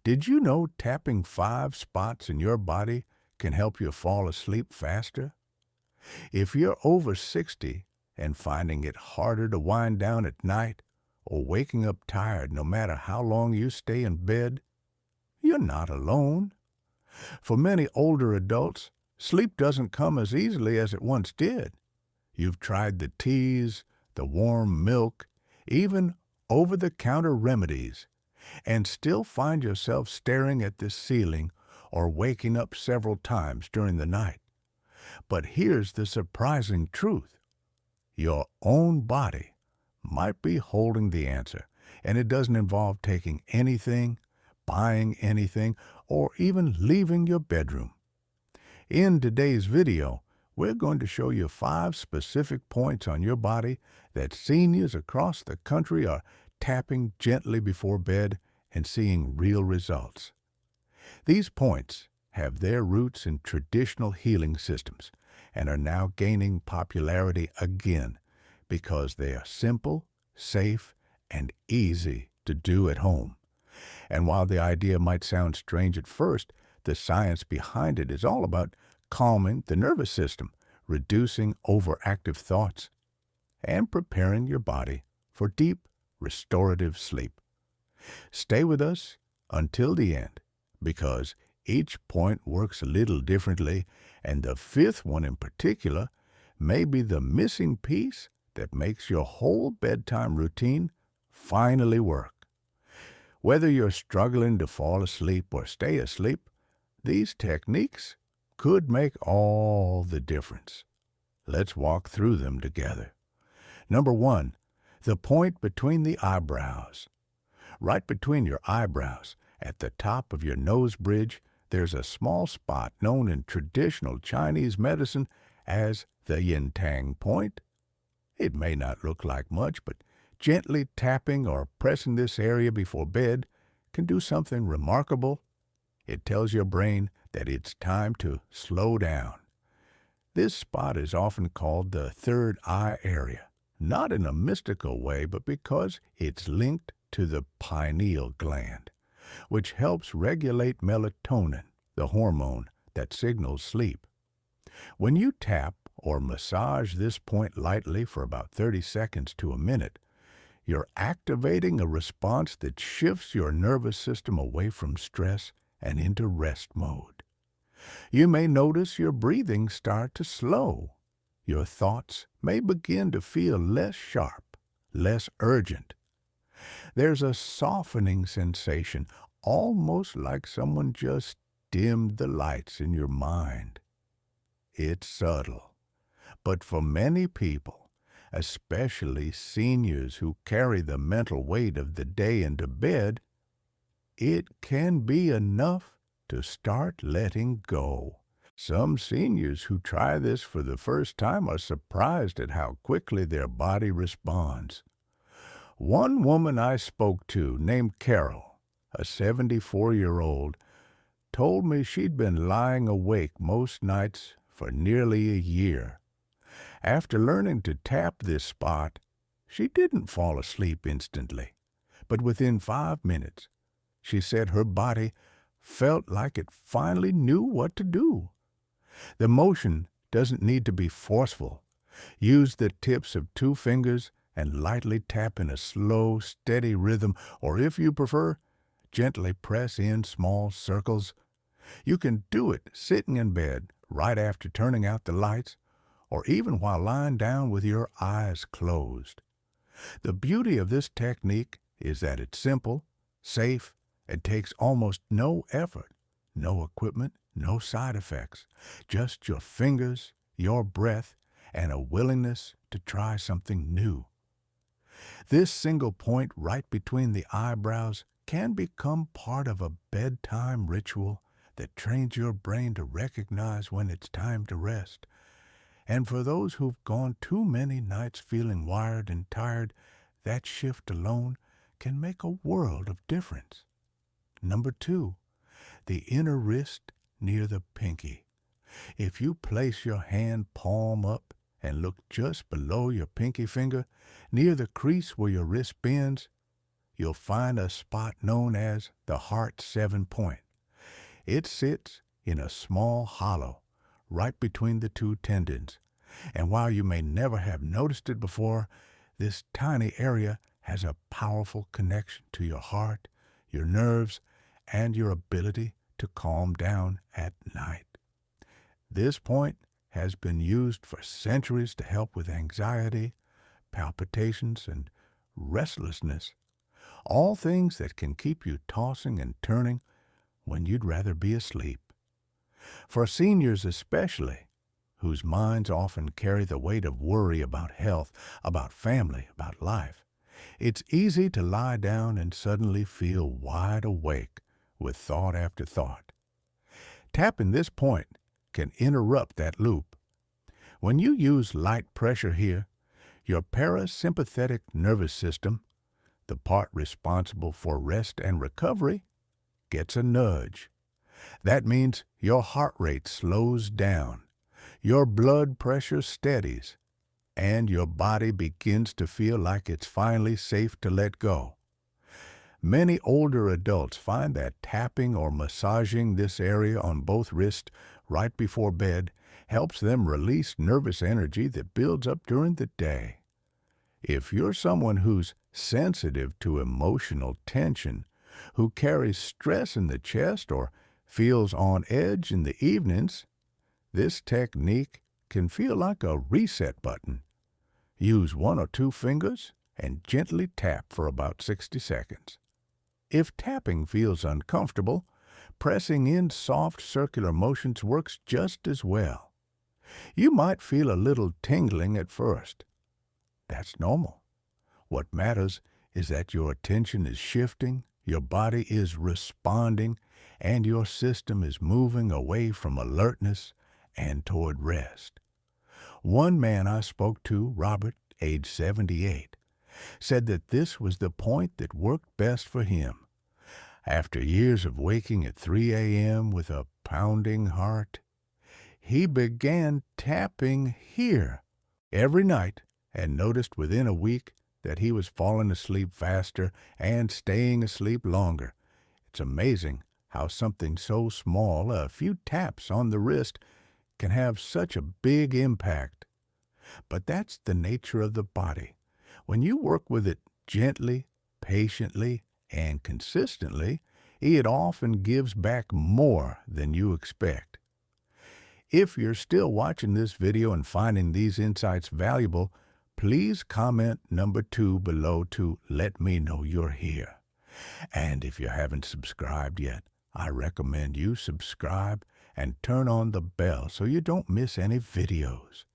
Did you know tapping 5 spots in your body can help you fall asleep faster? If you're over 60 and finding it harder to wind down at night or waking up tired no matter how long you stay in bed, you're not alone. For many older adults, sleep doesn't come as easily as it once did. You've tried the teas, the warm milk, even over-the-counter remedies, and still find yourself staring at the ceiling or waking up several times during the night. But here's the surprising truth. Your own body might be holding the answer, and it doesn't involve taking anything, buying anything, or even leaving your bedroom. In today's video, we're going to show you 5 specific points on your body that seniors across the country are tapping gently before bed and seeing real results. These points have their roots in traditional healing systems and are now gaining popularity again because they are simple, safe, and easy to do at home. And while the idea might sound strange at first, the science behind it is all about calming the nervous system, reducing overactive thoughts, and preparing your body for deep, restorative sleep. Stay with us until the end, because each point works a little differently, and the fifth one in particular may be the missing piece that makes your whole bedtime routine finally work. Whether you're struggling to fall asleep or stay asleep, these techniques could make all the difference. Let's walk through them together. Number 1, the point between the eyebrows. Right between your eyebrows, at the top of your nose bridge, there's a small spot known in traditional Chinese medicine as the yin tang point. It may not look like much, but gently tapping or pressing this area before bed can do something remarkable. It tells your brain that it's time to slow down. This spot is often called the third eye area, not in a mystical way, but because it's linked to the pineal gland, which helps regulate melatonin, the hormone that signals sleep. When you tap or massage this point lightly for about 30 seconds to a minute, you're activating a response that shifts your nervous system away from stress and into rest mode. You may notice your breathing start to slow. Your thoughts may begin to feel less sharp, less urgent. There's a softening sensation, almost like someone just dimmed the lights in your mind. It's subtle, but for many people, especially seniors who carry the mental weight of the day into bed, it can be enough to start letting go. Some seniors who try this for the first time are surprised at how quickly their body responds. One woman I spoke to, named Carol, a 74-year-old, told me she'd been lying awake most nights for nearly a year. After learning to tap this spot, she didn't fall asleep instantly, but within 5 minutes, she said her body felt like it finally knew what to do. The motion doesn't need to be forceful. Use the tips of 2 fingers and lightly tap in a slow, steady rhythm, or if you prefer, gently press in small circles. You can do it sitting in bed right after turning out the lights, or even while lying down with your eyes closed. The beauty of this technique is that it's simple, safe, and takes almost no effort, no equipment, no side effects, just your fingers, your breath, and a willingness to try something new. This single point right between the eyebrows can become part of a bedtime ritual that trains your brain to recognize when it's time to rest. And for those who've gone too many nights feeling wired and tired, that shift alone can make a world of difference. Number 2, the inner wrist near the pinky. If you place your hand palm up and look just below your pinky finger, near the crease where your wrist bends, you'll find a spot known as the heart 7 point. It sits in a small hollow right between the two tendons, and while you may never have noticed it before, this tiny area has a powerful connection to your heart, your nerves, and your ability to calm down at night. This point has been used for centuries to help with anxiety, palpitations, and restlessness, all things that can keep you tossing and turning when you'd rather be asleep. For seniors especially, whose minds often carry the weight of worry about health, about family, about life, it's easy to lie down and suddenly feel wide awake with thought after thought. Tapping this point can interrupt that loop. When you use light pressure here, your parasympathetic nervous system, the part responsible for rest and recovery, gets a nudge. That means your heart rate slows down, your blood pressure steadies, and your body begins to feel like it's finally safe to let go. Many older adults find that tapping or massaging this area on both wrists right before bed helps them release nervous energy that builds up during the day. If you're someone who's sensitive to emotional tension, who carries stress in the chest or feels on edge in the evenings, this technique can feel like a reset button. Use 1 or 2 fingers and gently tap for about 60 seconds. If tapping feels uncomfortable, pressing in soft circular motions works just as well. You might feel a little tingling at first. That's normal. What matters is that your attention is shifting, your body is responding, and your system is moving away from alertness and toward rest. One man I spoke to, Robert, age 78, said that this was the point that worked best for him. After years of waking at 3 a.m. with a pounding heart, he began tapping here every night and noticed within a week that he was falling asleep faster and staying asleep longer. It's amazing how something so small, a few taps on the wrist, can have such a big impact. But that's the nature of the body. When you work with it gently, patiently, and consistently, it often gives back more than you expect. If you're still watching this video and finding these insights valuable, please comment number 2 below to let me know you're here. And if you haven't subscribed yet, I recommend you subscribe and turn on the bell so you don't miss any videos.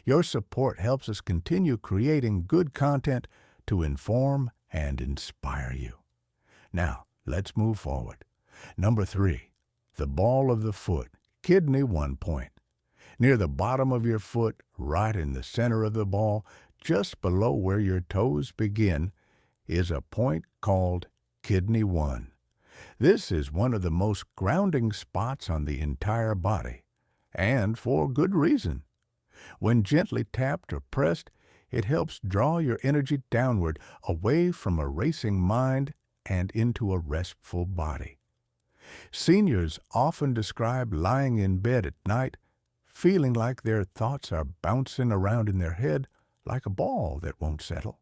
Your support helps us continue creating good content to inform and inspire you. Now, let's move forward. Number 3, the ball of the foot, kidney 1 point. Near the bottom of your foot, right in the center of the ball, just below where your toes begin, is a point called kidney 1. This is one of the most grounding spots on the entire body, and for good reason. When gently tapped or pressed, it helps draw your energy downward, away from a racing mind and into a restful body. Seniors often describe lying in bed at night, feeling like their thoughts are bouncing around in their head like a ball that won't settle.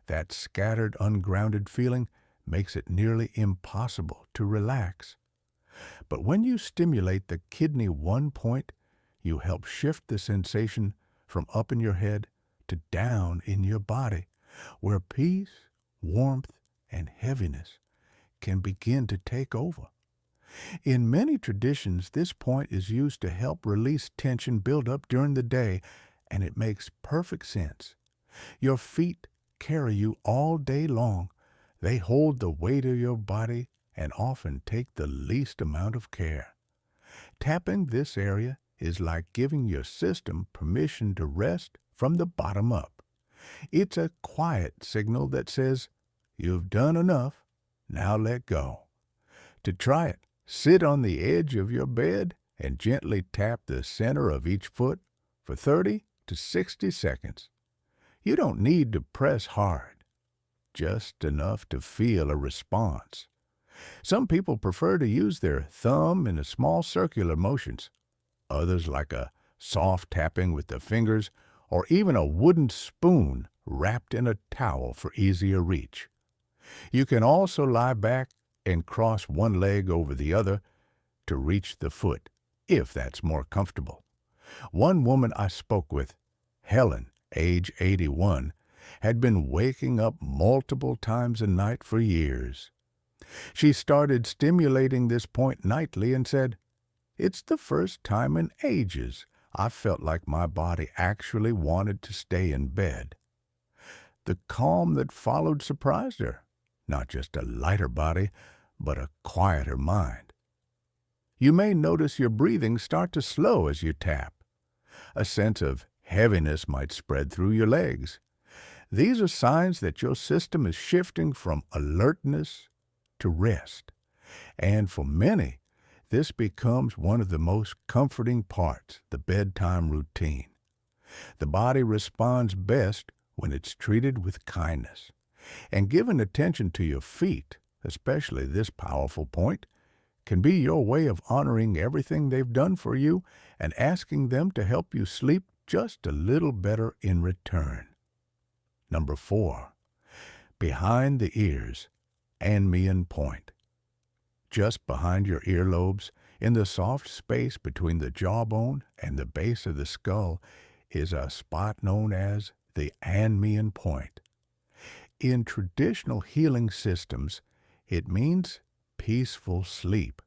That scattered, ungrounded feeling makes it nearly impossible to relax. But when you stimulate the kidney 1 point, you help shift the sensation from up in your head to down in your body, where peace, warmth, and heaviness can begin to take over. In many traditions, this point is used to help release tension built up during the day, and it makes perfect sense. Your feet carry you all day long. They hold the weight of your body and often take the least amount of care. Tapping this area is like giving your system permission to rest from the bottom up. It's a quiet signal that says, "You've done enough, now let go." To try it, sit on the edge of your bed and gently tap the center of each foot for 30 to 60 seconds. You don't need to press hard. just enough to feel a response. Some people prefer to use their thumb in a small circular motions. Others like a soft tapping with the fingers or even a wooden spoon wrapped in a towel for easier reach. You can also lie back and cross one leg over the other to reach the foot, if that's more comfortable. One woman I spoke with, Helen, age 81, had been waking up multiple times a night for years. She started stimulating this point nightly and said, "It's the first time in ages I felt like my body actually wanted to stay in bed." The calm that followed surprised her, not just a lighter body, but a quieter mind. You may notice your breathing start to slow as you tap. A sense of heaviness might spread through your legs. These are signs that your system is shifting from alertness to rest. And for many, this becomes one of the most comforting parts, the bedtime routine. The body responds best when it's treated with kindness. And giving attention to your feet, especially this powerful point, can be your way of honoring everything they've done for you and asking them to help you sleep just a little better in return. Number 4, behind the ears, Anmian point. Just behind your earlobes, in the soft space between the jawbone and the base of the skull, is a spot known as the Anmian point. In traditional healing systems, it means peaceful sleep,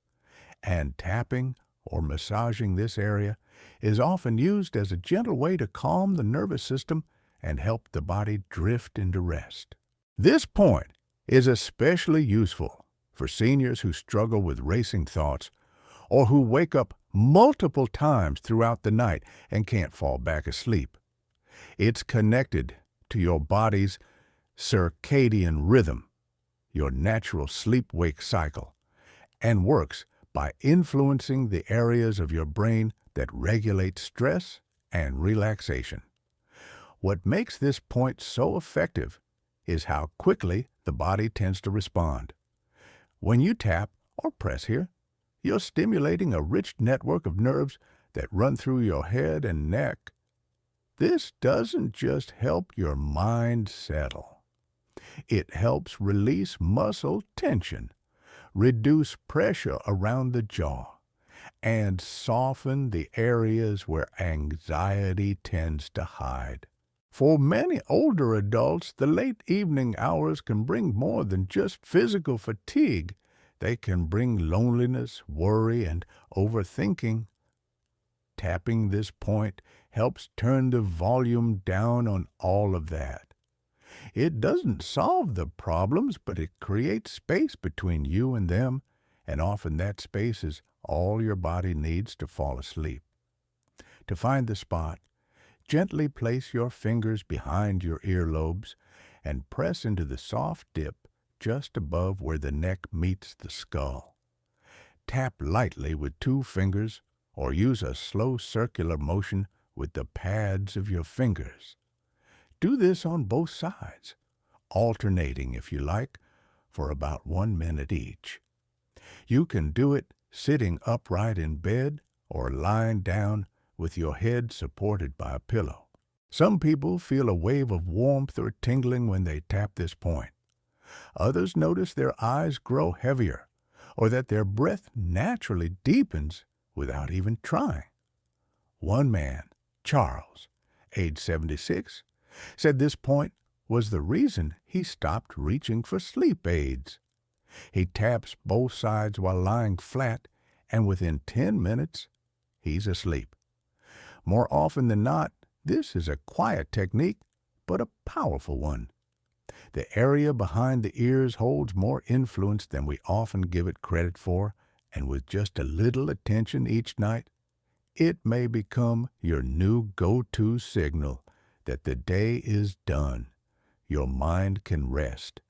and tapping or massaging this area is often used as a gentle way to calm the nervous system and help the body drift into rest. This point is especially useful for seniors who struggle with racing thoughts or who wake up multiple times throughout the night and can't fall back asleep. It's connected to your body's circadian rhythm, your natural sleep-wake cycle, and works by influencing the areas of your brain that regulate stress and relaxation. What makes this point so effective is how quickly the body tends to respond. When you tap or press here, you're stimulating a rich network of nerves that run through your head and neck. This doesn't just help your mind settle. It helps release muscle tension, reduce pressure around the jaw, and soften the areas where anxiety tends to hide. For many older adults, the late evening hours can bring more than just physical fatigue. They can bring loneliness, worry, and overthinking. Tapping this point helps turn the volume down on all of that. It doesn't solve the problems, but it creates space between you and them, and often that space is all your body needs to fall asleep. To find the spot, gently place your fingers behind your earlobes and press into the soft dip just above where the neck meets the skull. Tap lightly with 2 fingers or use a slow circular motion with the pads of your fingers. Do this on both sides, alternating if you like, for about 1 minute each. You can do it sitting upright in bed or lying down with your head supported by a pillow. Some people feel a wave of warmth or tingling when they tap this point. Others notice their eyes grow heavier or that their breath naturally deepens without even trying. One man, Charles, age 76, said this point was the reason he stopped reaching for sleep aids. He taps both sides while lying flat, and within 10 minutes, he's asleep. More often than not, this is a quiet technique, but a powerful one. The area behind the ears holds more influence than we often give it credit for, and with just a little attention each night, it may become your new go-to signal that the day is done, your mind can rest,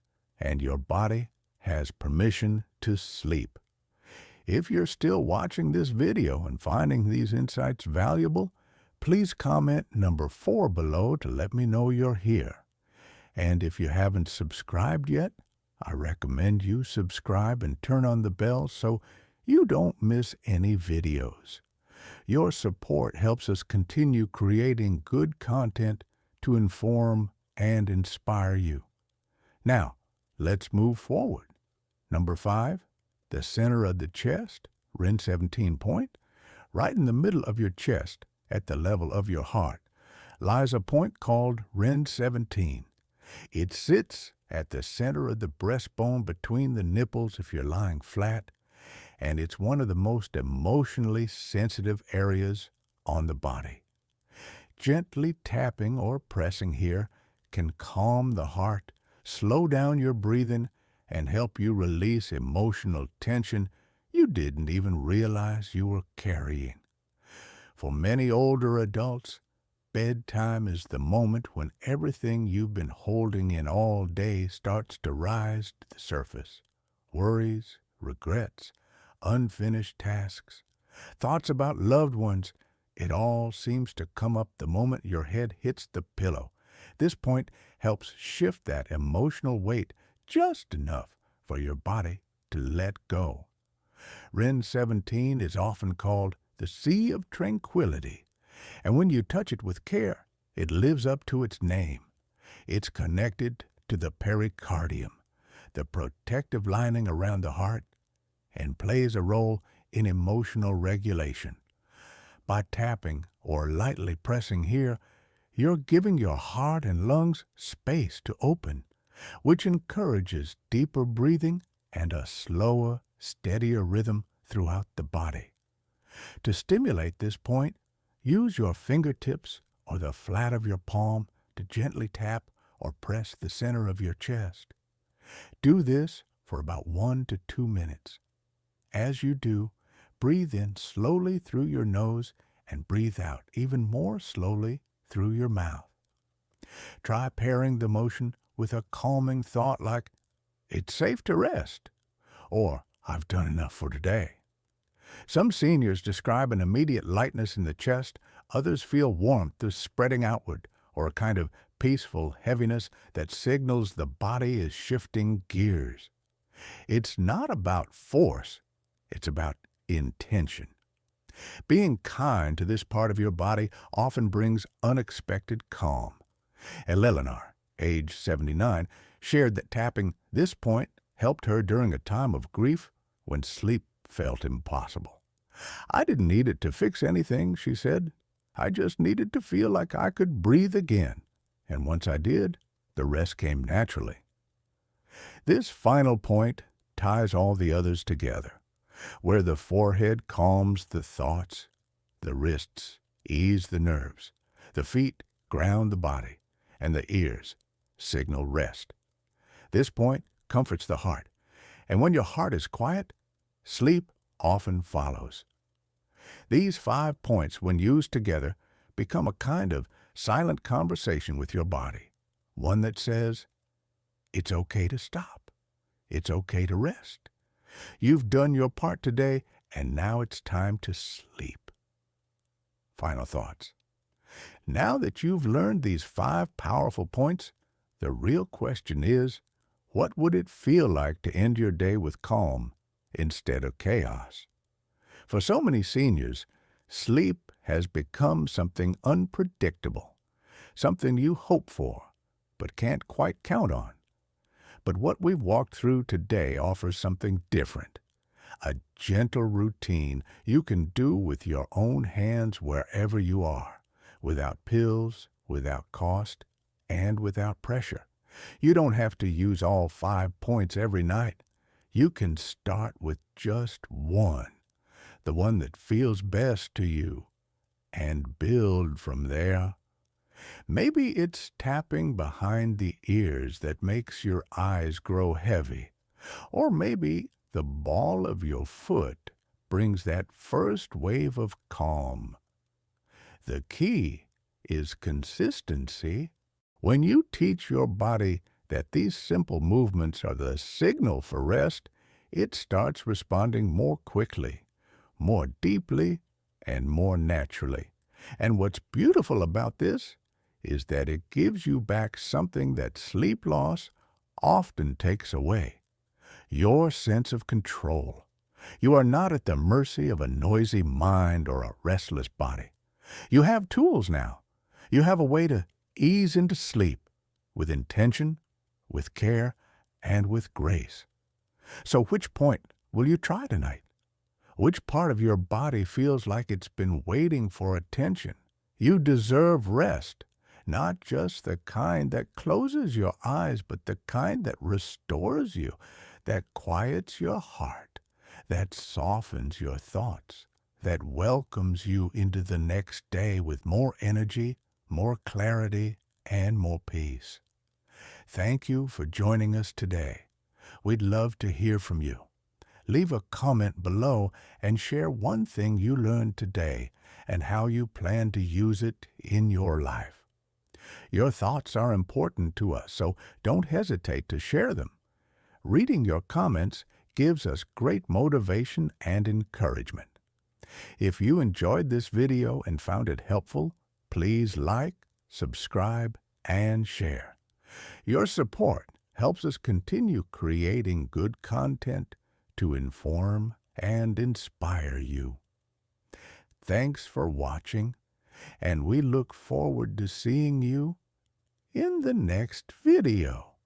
and your body has permission to sleep. If you're still watching this video and finding these insights valuable, please comment number 4 below to let me know you're here. And if you haven't subscribed yet, I recommend you subscribe and turn on the bell so you don't miss any videos. Your support helps us continue creating good content to inform and inspire you. Now, let's move forward. Number 5, the center of the chest, Ren 17 point. Right in the middle of your chest, at the level of your heart, lies a point called Ren 17. It sits at the center of the breastbone between the nipples if you're lying flat, and it's one of the most emotionally sensitive areas on the body. Gently tapping or pressing here can calm the heart, slow down your breathing, and help you release emotional tension you didn't even realize you were carrying. For many older adults, bedtime is the moment when everything you've been holding in all day starts to rise to the surface. Worries, regrets, unfinished tasks, thoughts about loved ones, it all seems to come up the moment your head hits the pillow. This point helps shift that emotional weight just enough for your body to let go. Ren 17 is often called the Sea of Tranquility, and when you touch it with care, it lives up to its name. It's connected to the pericardium, the protective lining around the heart, and plays a role in emotional regulation. By tapping or lightly pressing here, you're giving your heart and lungs space to open, which encourages deeper breathing and a slower, steadier rhythm throughout the body. To stimulate this point, use your fingertips or the flat of your palm to gently tap or press the center of your chest. Do this for about 1 to 2 minutes. As you do, breathe in slowly through your nose and breathe out even more slowly through your mouth. Try pairing the motion with a calming thought like, "It's safe to rest," or "I've done enough for today." Some seniors describe an immediate lightness in the chest, others feel warmth is spreading outward, or a kind of peaceful heaviness that signals the body is shifting gears. It's not about force, it's about intention. Being kind to this part of your body often brings unexpected calm. Eleanor, age 79, shared that tapping this point helped her during a time of grief when sleep felt impossible. "I didn't need it to fix anything," she said. "I just needed to feel like I could breathe again. And once I did, the rest came naturally." This final point ties all the others together, where the forehead calms the thoughts, the wrists ease the nerves, the feet ground the body, and the ears signal rest. This point comforts the heart, and when your heart is quiet, sleep often follows. These 5 points, when used together, become a kind of silent conversation with your body, one that says, "It's okay to stop. It's okay to rest. You've done your part today, and now it's time to sleep." Final thoughts. Now that you've learned these 5 powerful points, the real question is, what would it feel like to end your day with calm instead of chaos? For so many seniors, sleep has become something unpredictable, something you hope for but can't quite count on. But what we've walked through today offers something different, a gentle routine you can do with your own hands wherever you are, without pills, without cost, and without pressure. You don't have to use all 5 points every night. You can start with just one, the one that feels best to you, and build from there. Maybe it's tapping behind the ears that makes your eyes grow heavy, or maybe the ball of your foot brings that first wave of calm. The key is consistency. When you teach your body that these simple movements are the signal for rest, it starts responding more quickly, more deeply, and more naturally. And what's beautiful about this is that it gives you back something that sleep loss often takes away: your sense of control. You are not at the mercy of a noisy mind or a restless body. You have tools now. You have a way to ease into sleep with intention, with care, and with grace. So which point will you try tonight? Which part of your body feels like it's been waiting for attention? You deserve rest, not just the kind that closes your eyes, but the kind that restores you, that quiets your heart, that softens your thoughts, that welcomes you into the next day with more energy, more clarity, and more peace. Thank you for joining us today. We'd love to hear from you. Leave a comment below and share one thing you learned today and how you plan to use it in your life. Your thoughts are important to us, so don't hesitate to share them. Reading your comments gives us great motivation and encouragement. If you enjoyed this video and found it helpful, please like, subscribe, and share. Your support helps us continue creating good content to inform and inspire you. Thanks for watching, and we look forward to seeing you in the next video.